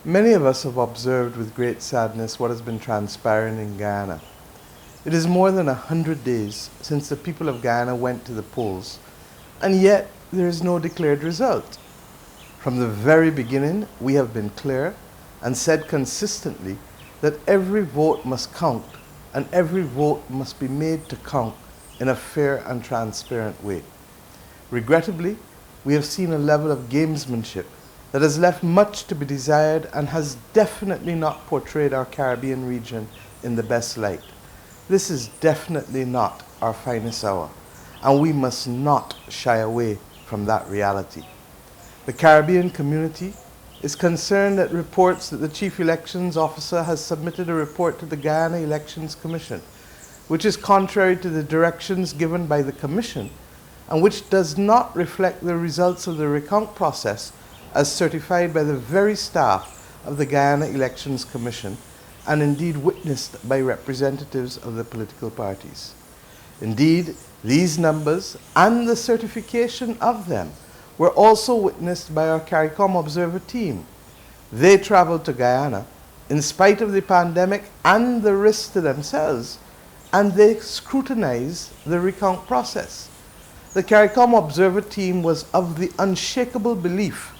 Many of us have observed with great sadness what has been transpiring in Guyana. It is more than 100 days since the people of Guyana went to the polls, and yet there is no declared result. From the very beginning, we have been clear and said consistently that every vote must count and every vote must be made to count in a fair and transparent way. Regrettably, we have seen a level of gamesmanship that has left much to be desired and has definitely not portrayed our Caribbean region in the best light. This is definitely not our finest hour, and we must not shy away from that reality. The Caribbean community is concerned at reports that the Chief Elections Officer has submitted a report to the Guyana Elections Commission, which is contrary to the directions given by the Commission and which does not reflect the results of the recount process as certified by the very staff of the Guyana Elections Commission and indeed witnessed by representatives of the political parties. Indeed, these numbers and the certification of them were also witnessed by our CARICOM observer team. They traveled to Guyana in spite of the pandemic and the risk to themselves, and they scrutinized the recount process. The CARICOM observer team was of the unshakable belief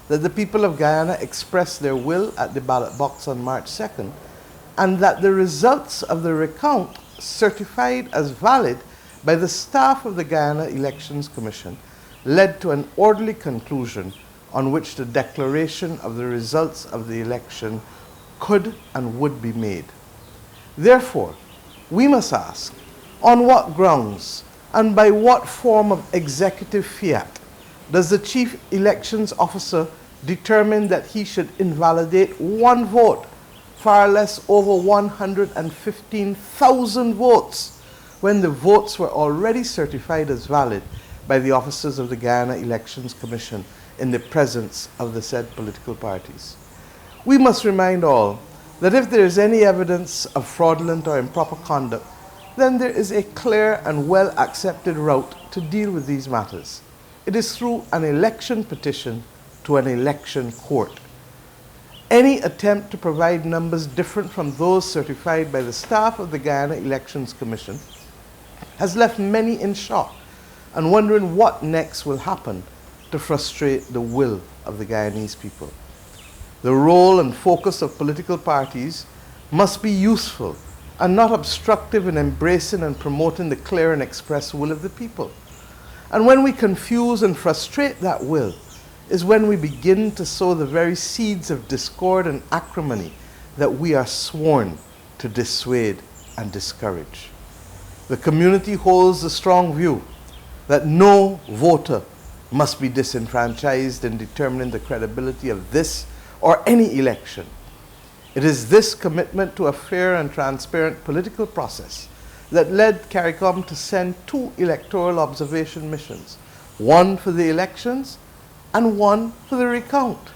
that the people of Guyana expressed their will at the ballot box on March 2nd, and that the results of the recount certified as valid by the staff of the Guyana Elections Commission led to an orderly conclusion on which the declaration of the results of the election could and would be made. Therefore, we must ask, on what grounds and by what form of executive fiat does the Chief Elections Officer determine that he should invalidate one vote, far less over 115,000 votes, when the votes were already certified as valid by the officers of the Guyana Elections Commission in the presence of the said political parties? We must remind all that if there is any evidence of fraudulent or improper conduct, then there is a clear and well-accepted route to deal with these matters. It is through an election petition to an election court. Any attempt to provide numbers different from those certified by the staff of the Guyana Elections Commission has left many in shock and wondering what next will happen to frustrate the will of the Guyanese people. The role and focus of political parties must be useful and not obstructive in embracing and promoting the clear and express will of the people. And when we confuse and frustrate that will is when we begin to sow the very seeds of discord and acrimony that we are sworn to dissuade and discourage. The community holds the strong view that no voter must be disenfranchised in determining the credibility of this or any election. It is this commitment to a fair and transparent political process that led CARICOM to send 2 electoral observation missions, one for the elections and one for the recount.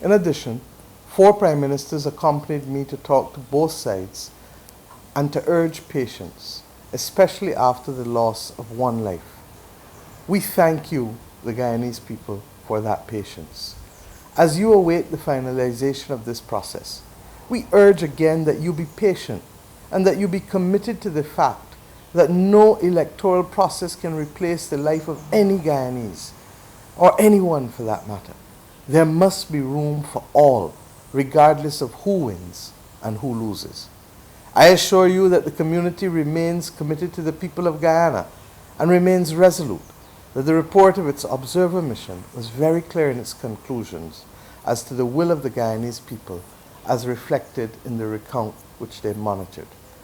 In addition, 4 Prime Ministers accompanied me to talk to both sides and to urge patience, especially after the loss of one life. We thank you, the Guyanese people, for that patience. As you await the finalization of this process, we urge again that you be patient and that you be committed to the fact that no electoral process can replace the life of any Guyanese, or anyone for that matter. There must be room for all, regardless of who wins and who loses. I assure you that the community remains committed to the people of Guyana and remains resolute that the report of its observer mission was very clear in its conclusions as to the will of the Guyanese people as reflected in the recount which they monitored.